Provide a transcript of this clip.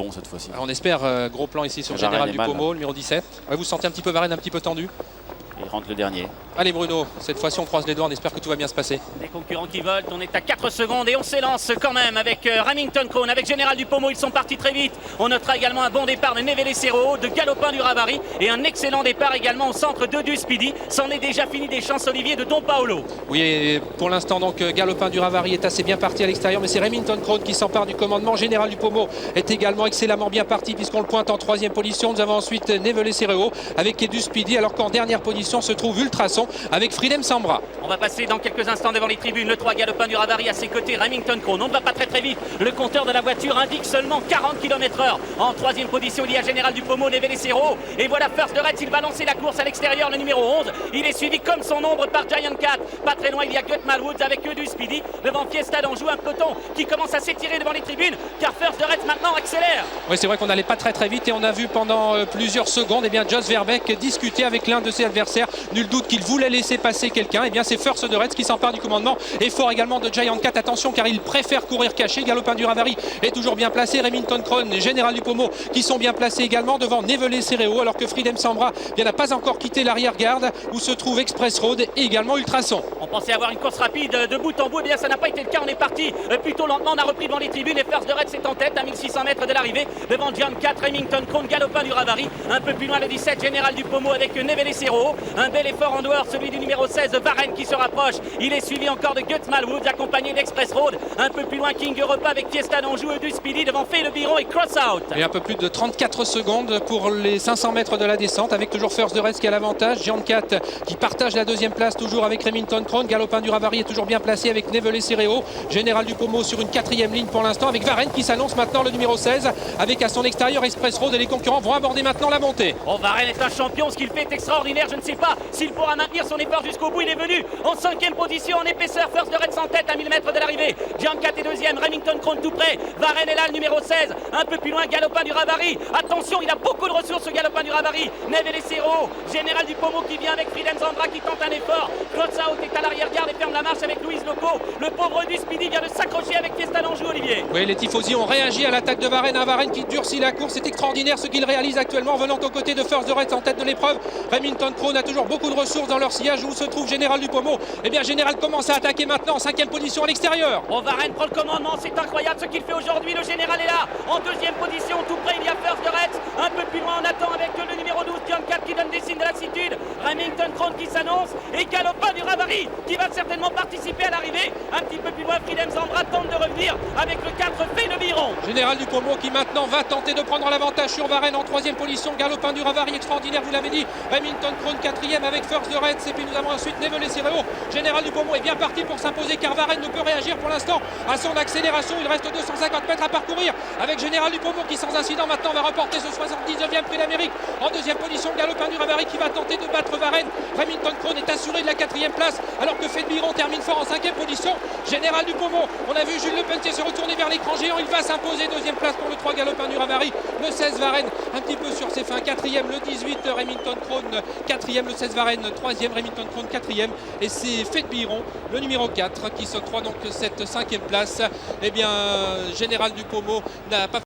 Bon cette fois-ci. On espère gros plan ici sur Varenne Général est mal. Dupomo, numéro 17. Ouais, vous sentez un petit peu Varenne un petit peu tendu? Il rentre le dernier. Allez Bruno, cette fois-ci on croise les doigts, on espère que tout va bien se passer. Les concurrents qui volent, on est à 4 secondes et on s'élance quand même avec Remington Crone, avec Général Dupomo, ils sont partis très vite. On notera également un bon départ de Nevele Cerro, de Galopin du Ravary et un excellent départ également au centre de Du Speedy. C'en est déjà fini des chances Olivier de Don Paolo. Oui, et pour l'instant donc Galopin du Ravary est assez bien parti à l'extérieur, mais c'est Remington Crone qui s'empare du commandement. Général Dupomo est également excellemment bien parti puisqu'on le pointe en 3e position. Nous avons ensuite Nevele Cerro avec Du Speedy, alors qu'en dernière position se trouve Ultrason avec Freedom Sambra. On va passer dans quelques instants devant les tribunes. Le 3 Galopin du Ravary à ses côtés, Remington Crone. On ne va pas très vite. Le compteur de la voiture indique seulement 40 km/h. En 3e position, il y a Général Dupomo, Nevele Cerro. Et voilà First de Retz, il va lancer la course à l'extérieur, le numéro 11. Il est suivi comme son ombre par Giant Cat. Pas très loin, il y a Gutman Woods avec Du Speedy. Devant Fiesta d'Anjou, un peloton qui commence à s'étirer devant les tribunes, car First de Retz maintenant accélère. Oui, c'est vrai qu'on n'allait pas très vite et on a vu pendant plusieurs secondes Jos Verbeek discuter avec l'un de ses adversaires. Nul doute qu'il voulait laisser passer quelqu'un. Et bien c'est First de Retz qui s'empare du commandement. Et fort également de Giant Cat, attention car il préfère courir caché. Galopin du Ravary est toujours bien placé. Remington Crone et Général Dupomo qui sont bien placés également devant Nevele Cerro, alors que Freedom Sambra n'a pas encore quitté l'arrière-garde où se trouve Express Road et également Ultrason. On pensait avoir une course rapide de bout en bout, et bien ça n'a pas été le cas. On est parti plutôt lentement, on a repris devant les tribunes et First de Retz est en tête à 1600 mètres de l'arrivée devant Giant Cat, Remington Crone, Galopin du Ravary. Un peu plus loin le 17 Général Dupomo avec Nevele Cerro. Un bel effort en dehors, celui du numéro 16 Varenne qui se rapproche. Il est suivi encore de Gutman Woods accompagné d'Express Road. Un peu plus loin King Europa avec Fiesta d'Anjou et Du Speedy devant Fay Le Biron et Cross Out. Et un peu plus de 34 secondes pour les 500 mètres de la descente avec toujours First de Retz qui a l'avantage. Giant Cat qui partage la 2e place toujours avec Remington Crone. Galopin du Ravary est toujours bien placé avec Nevele Cerro. Général Dupomo sur une 4e ligne pour l'instant avec Varenne qui s'annonce maintenant le numéro 16 avec à son extérieur Express Road et les concurrents vont aborder maintenant la montée. Oh, Varenne est un champion, ce qu'il fait est extraordinaire. Je ne sais pas s'il pourra maintenir son effort jusqu'au bout. Il est venu en 5e position en épaisseur. First de Retz en tête à 1000 mètres de l'arrivée. Giant Cat est 2e, Remington Crone tout près. Varenne est là, le numéro 16. Un peu plus loin, Galopin du Ravary. Attention, il a beaucoup de ressources, ce Galopin du Ravary. Nevele Cerro, Général Dupomo qui vient avec Freedom Sambra qui tente un effort. Claude Saout est à l'arrière-garde et ferme la marche avec Louise Loco. Le pauvre Du Speedy vient de s'accrocher avec Fiesta d'Anjou, Olivier. Oui, les tifosi ont réagi à l'attaque de Varenne. Un Varenne qui durcit la course. C'est extraordinaire ce qu'il réalise actuellement, venant aux côtés de First de Retz en tête de l'épreuve. Remington Crone a toujours beaucoup de ressources dans leur sillage où se trouve Général Dupomo. Eh bien, Général commence à attaquer maintenant en 5e position à l'extérieur. Oh, Varenne prend le commandement, c'est incroyable ce qu'il fait aujourd'hui. Le Général est là, en 2e position, tout près, il y a First de Retz. Un peu plus loin, on attend avec le numéro 12, Giant Cat qui donne des signes de lassitude. Remington Crone qui s'annonce et Galopin du Ravary qui va certainement participer à l'arrivée. Un petit peu plus loin, Freedom Sambra tente de revenir avec le 4 Fay Le Biron. Général Dupomo qui maintenant va tenter de prendre l'avantage sur Varenne en 3e position. Galopin du Ravary extraordinaire, vous l'avez dit. Remington Crone 4e avec First de Retz. Et puis nous avons ensuite Nevele Cerro. Général Dupomo est bien parti pour s'imposer car Varenne ne peut réagir pour l'instant à son accélération. Il reste 250 mètres à parcourir avec Général Dupomo qui sans incident maintenant va reporter ce 79e prix d'Amérique. En 2e position, Galopin du Ravary qui va tenter de battre Varenne. Remington Crone est assuré de la 4e place alors que Fay Le Biron termine fort en 5e position. Général Dupomo, on a vu Jules Lepelletier se retourner vers l'écran géant. Il va s'imposer 2e place pour le 3 Galopin du Ravary. Le 16 Varenne un petit peu sur ses fins. 4e le 18 Remington Crone. 4e le 16 Varenne. 3e Remington Crone 4e. Et c'est Fay Le Biron, le numéro 4 qui s'octroie donc cette 5e place. Eh bien, Général Dupomo n'a pas